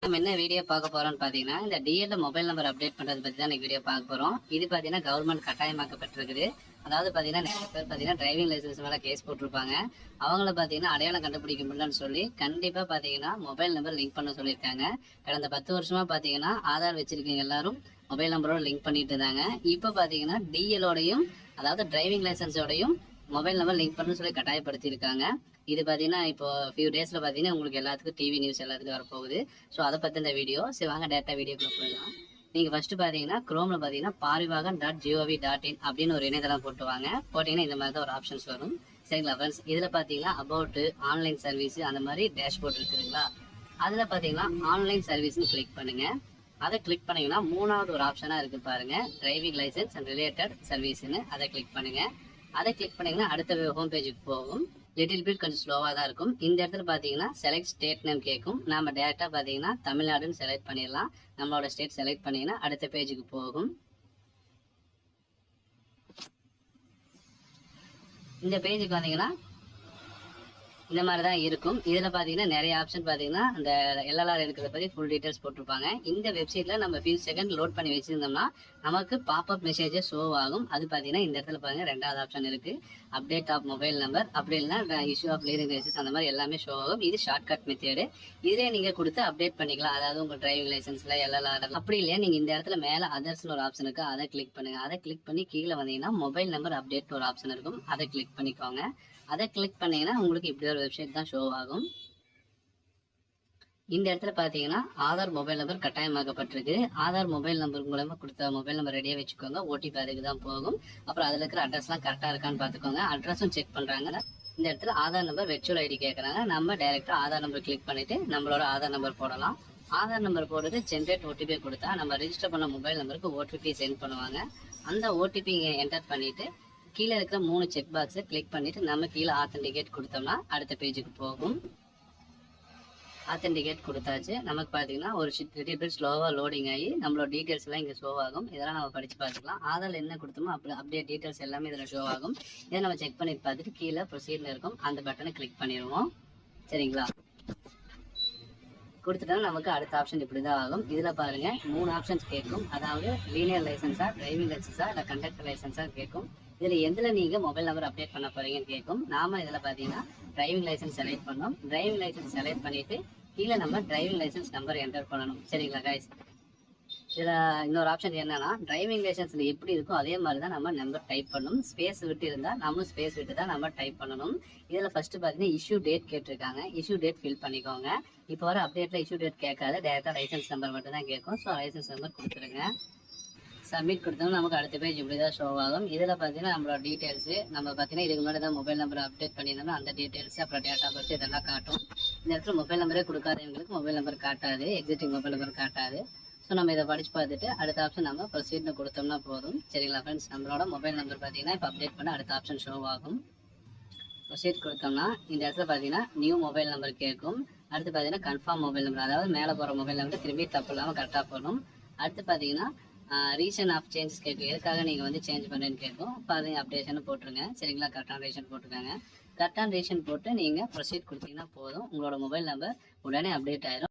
நம்ம என்ன வீடியோ பார்க்க போறோம்னு பாத்தீங்கன்னா இந்த டிஎல்ல மொபைல் நம்பர் அப்டேட் பண்றது பத்தி தான் வீடியோ பார்க்க போறோம். இது பாத்தீங்கன்னா கவர்மெண்ட் கட்டாயமாக்கப்பட்டிருக்குது. அதாவது பாத்தீங்கன்னா நிறைய பேர் பாத்தீங்கன்னா டிரைவிங் லைசன்ஸ் மேல கேஸ் போட்டிருப்பாங்க. அவங்கள பாத்தீங்கன்னா அடையாளம் கண்டுபிடிக்க முடியலன்னு சொல்லி கண்டிப்பா பாத்தீங்கன்னா மொபைல் நம்பர் லிங்க் பண்ண சொல்லியிருக்காங்க. கடந்த 10 வருஷமா பாத்தீங்கன்னா ஆதார் வச்சிருக்கீங்க எல்லாரும் மொபைல் நம்பரோட லிங்க் பண்ணிட்டு இருந்தாங்க. இப்ப பாத்தீங்கன்னா டிஎலோடையும் அதாவது டிரைவிங் லைசன்ஸோடையும் மொபைல் நம்பர் லிங்க் பண்ணு சொல்லி கட்டாயப்படுத்தி இருக்காங்க. இது பாத்தீங்கன்னா இப்போ ஃபியூ டேஸ்ல பாத்தீங்கன்னா உங்களுக்கு எல்லாத்துக்கும் டிவி நியூஸ் எல்லாத்துக்கும் வரப்போகுது. ஸோ அதை பத்தி இந்த வீடியோ. சரி வாங்க டேட்டா வீடியோக்குள்ள போயிடலாம். நீங்க ஃபர்ஸ்ட் பாத்தீங்கன்னா குரோம்ல பாத்தீங்கன்னா parivagan.gov.in அப்படின்னு ஒரு இணையதளம் போட்டுவாங்க. போட்டீங்கன்னா இந்த மாதிரி தான் ஒரு ஆப்ஷன்ஸ் வரும். சரிங்களா ஃப்ரெண்ட்ஸ், இதுல பாத்தீங்கன்னா அபவுட் ஆன்லைன் சர்வீஸ் அந்த மாதிரி டேஷ்போர்ட் இருக்குங்களா, அதுல பாத்தீங்கன்னா ஆன்லைன் சர்வீஸ்னு கிளிக் பண்ணுங்க. அதை கிளிக் பண்ணீங்கன்னா மூணாவது ஒரு ஆப்ஷனா இருக்கு பாருங்க, டிரைவிங் லைசன்ஸ் அண்ட் ரிலேட்டட் சர்வீஸ்னு. அதை கிளிக் பண்ணுங்க. அதை கிளிக் பண்ணீங்கன்னா அடுத்த ஹோம் பேஜுக்கு போகும். லிட்டில் பிட் கொஞ்சம் ஸ்லோவாக தான் இருக்கும். இந்த இடத்துல பார்த்தீங்கன்னா செலக்ட் ஸ்டேட் நேம் கேட்கும். நம்ம டேரெக்டாக பார்த்தீங்கன்னா தமிழ்நாடுன்னு செலக்ட் பண்ணிடலாம். நம்மளோட ஸ்டேட் செலக்ட் பண்ணீங்கன்னா அடுத்த பேஜுக்கு போகும். இந்த பேஜுக்கு வந்தீங்கன்னா இந்த மாதிரி தான் இருக்கும். இதில் பார்த்தீங்கன்னா நிறைய ஆப்ஷன் பார்த்தீங்கன்னா அந்த எல்எல்ஆர் இருக்கிறத பற்றி ஃபுல் டீட்டெயில்ஸ் போட்டிருப்பாங்க. இந்த வெப்சைட்டில் நம்ம ஃபியூ செகண்ட் லோட் பண்ணி வச்சுருந்தோம்னா நமக்கு பாப்அப் மெசேஜே ஷோ ஆகும். அது பார்த்தீங்கன்னா இந்த இடத்துல பாருங்க ரெண்டாவது ஆப்ஷன் இருக்குது, அப்டேட் ஆஃப் மொபைல் நம்பர். அப்படி இல்லைன்னா இஷ்யூ ஆஃப் லிவிங் லைசன்ஸ் அந்த மாதிரி எல்லாமே ஷோ ஆகும். இது ஷார்ட்கட் மெத்தேடு. இதிலே நீங்கள் கொடுத்து அப்டேட் பண்ணிக்கலாம். அதாவது உங்கள் டிரைவிங் லைசன்ஸில் எல்எல்ஆர் அப்படி இல்லையா நீங்கள் இந்த இடத்துல மேலே அதர்ஸ்னு ஒரு ஆப்ஷன் இருக்குது, அதை கிளிக் பண்ணுங்கள். அதை கிளிக் பண்ணி கீழே வந்தீங்கன்னா மொபைல் நம்பர் அப்டேட் ஒரு ஆப்ஷன் இருக்கும், அதை கிளிக் பண்ணிக்கோங்க. அதை கிளிக் பண்ணீங்கன்னா உங்களுக்கு இப்படி ஒரு வெப்சைட் தான் ஷோ ஆகும். இந்த இடத்துல பார்த்தீங்கன்னா ஆதார் மொபைல் நம்பர் கட்டாயமாக்கப்பட்டிருக்கு. ஆதார் மொபைல் நம்பர் மூலமா கொடுத்த மொபைல் நம்பர் ரெடியாக வச்சுக்கோங்க. ஓடிபி அதுக்கு தான் போகும். அப்புறம் அதில் இருக்கிற அட்ரஸ்லாம் கரெக்டாக இருக்கான்னு பார்த்துக்கோங்க. அட்ரஸும் செக் பண்ணுறாங்க. இந்த இடத்துல ஆதார் நம்பர் வெர்ச்சுவல் ஐடி கேட்குறாங்க. நம்ம டைரெக்டாக ஆதார் நம்பர் கிளிக் பண்ணிட்டு நம்மளோட ஆதார் நம்பர் போடலாம். ஆதார் நம்பர் போடுறது ஜென்ரேட் ஓடிபி கொடுத்தா நம்ம ரெஜிஸ்டர் பண்ண மொபைல் நம்பருக்கு ஓடிபி சென்ட் பண்ணுவாங்க. அந்த ஓடிபி என்டர் பண்ணிட்டு கீழே இருக்கிற 3 செக் பாக்ஸை கிளிக் பண்ணிட்டு நம்ம கீழே ஆத்தென்டிகேட் கொடுத்தோம்னா அடுத்த பேஜுக்கு போகும். ஆத்தென்டிகேட் கொடுத்தாச்சு. நமக்கு பார்த்தீங்கன்னா ஒரு லிட்டில் ஸ்லோவாக லோடிங் ஆகி நம்மளோட டீட்டெயில்ஸ் எல்லாம் இங்கே ஷோ ஆகும். இதெல்லாம் நம்ம படித்து பார்த்துக்கலாம். ஆதார் என்ன கொடுத்தோமோ அப்படியே டீட்டெயில்ஸ் எல்லாமே இதில் ஷோ ஆகும். இதை நம்ம செக் பண்ணி பார்த்துட்டு கீழே ப்ரொசீடில் இருக்கும் அந்த பட்டனை கிளிக் பண்ணிடுவோம். சரிங்களா, கொடுத்துட்டா நமக்கு அடுத்த ஆப்ஷன் இப்படி தான் ஆகும். இதில் பாருங்க 3 ஆப்ஷன்ஸ் கேட்கும். அதாவது லீனியர் லைசன்ஸா, டிரைவிங் லைசன்ஸா, இல்லை கண்டக்டர் லைசன்ஸா கேட்கும். இதில் எதில் நீங்கள் மொபைல் நம்பர் அப்டேட் பண்ண போறீங்கன்னு கேட்கும். நாம இதில் பார்த்தீங்கன்னா டிரைவிங் லைசன்ஸ் செலக்ட் பண்ணோம். டிரைவிங் லைசன்ஸ் செலக்ட் பண்ணிட்டு கீழே நம்ம டிரைவிங் லைசன்ஸ் நம்பர் என்டர் பண்ணணும். சரிங்களா கைஸ், இதில் இன்னொரு ஆப்ஷன் என்னன்னா டிரைவிங் லைசன்ஸ்ல எப்படி இருக்கும் அதே மாதிரி தான் நம்ம நம்பர் டைப் பண்ணணும். ஸ்பேஸ் விட்டு இருந்தால் நம்ம ஸ்பேஸ் விட்டு தான் நம்ம டைப் பண்ணணும். இதில் ஃபர்ஸ்ட் பார்த்தீங்கன்னா இஷ்யூ டேட் கேட்டிருக்காங்க. இஷ்யூ டேட் ஃபில் பண்ணிக்கோங்க. இப்போ வர அப்டேட்ல இஷ்யூ டேட் கேட்காது, டேரெக்டாக லைசன்ஸ் நம்பர் மட்டும் தான் கேட்கும். ஸோ லைசன்ஸ் நம்பர் கொடுத்துருங்க. சப்மிட் கொடுத்தோம்னா நமக்கு அடுத்த பேஜ் இப்படி தான் ஷோ ஆகும். இதில் பார்த்தீங்கன்னா நம்மளோட டீட்டெயில்ஸு நம்ம பார்த்தீங்கன்னா இதுக்கு முன்னாடி தான் மொபைல் நம்பர் அப்டேட் பண்ணியிருந்தோம்னா அந்த டீட்டெயில்ஸ் அப்புறம் டேட்டா பர்த் இதெல்லாம் காட்டும். இந்த இடத்துல மொபைல் நம்பரே கொடுக்காதவங்களுக்கு மொபைல் நம்பர் காட்டாது, எக்ஸிஸ்டிங் மொபைல் நம்பர் காட்டாது. ஸோ நம்ம இதை படிச்சு பார்த்துட்டு அடுத்த ஆப்ஷன் நம்ம ப்ரொசீட்னு கொடுத்தோம்னா போதும். சரிங்களா ஃப்ரெண்ட்ஸ், நம்மளோட மொபைல் நம்பர் பார்த்தீங்கன்னா இப்போ அப்டேட் பண்ண அடுத்த ஆப்ஷன் ஷோ ஆகும். ப்ரொசீட் கொடுத்தோம்னா இந்த இடத்துல பார்த்தீங்கன்னா நியூ மொபைல் நம்பர் கேட்கும். அடுத்து பார்த்தீங்கன்னா கன்ஃபார்ம் மொபைல் நம்பர், அதாவது மேலே போகிற மொபைல் நம்பர் திரும்பி தப்பு இல்லாமல் கரெக்டாக போடணும். அடுத்து பார்த்தீங்கன்னா ரீசன் ஆஃப் சேஞ்சஸ் கேட்கும். எதுக்காக நீங்கள் வந்து சேஞ்ச் பண்ணுறேன்னு கேட்கும். இப்போ அதை அப்டேஷன் போட்டுருங்க. சரிங்களா, கரெக்டான ரீசன் போட்டுருக்காங்க. கரெக்டான ரீசன் போட்டு நீங்கள் ப்ரொசீட் கொடுத்தீங்கன்னா போதும். உங்களோட மொபைல் நம்பர் உடனே அப்டேட் ஆயிடும்.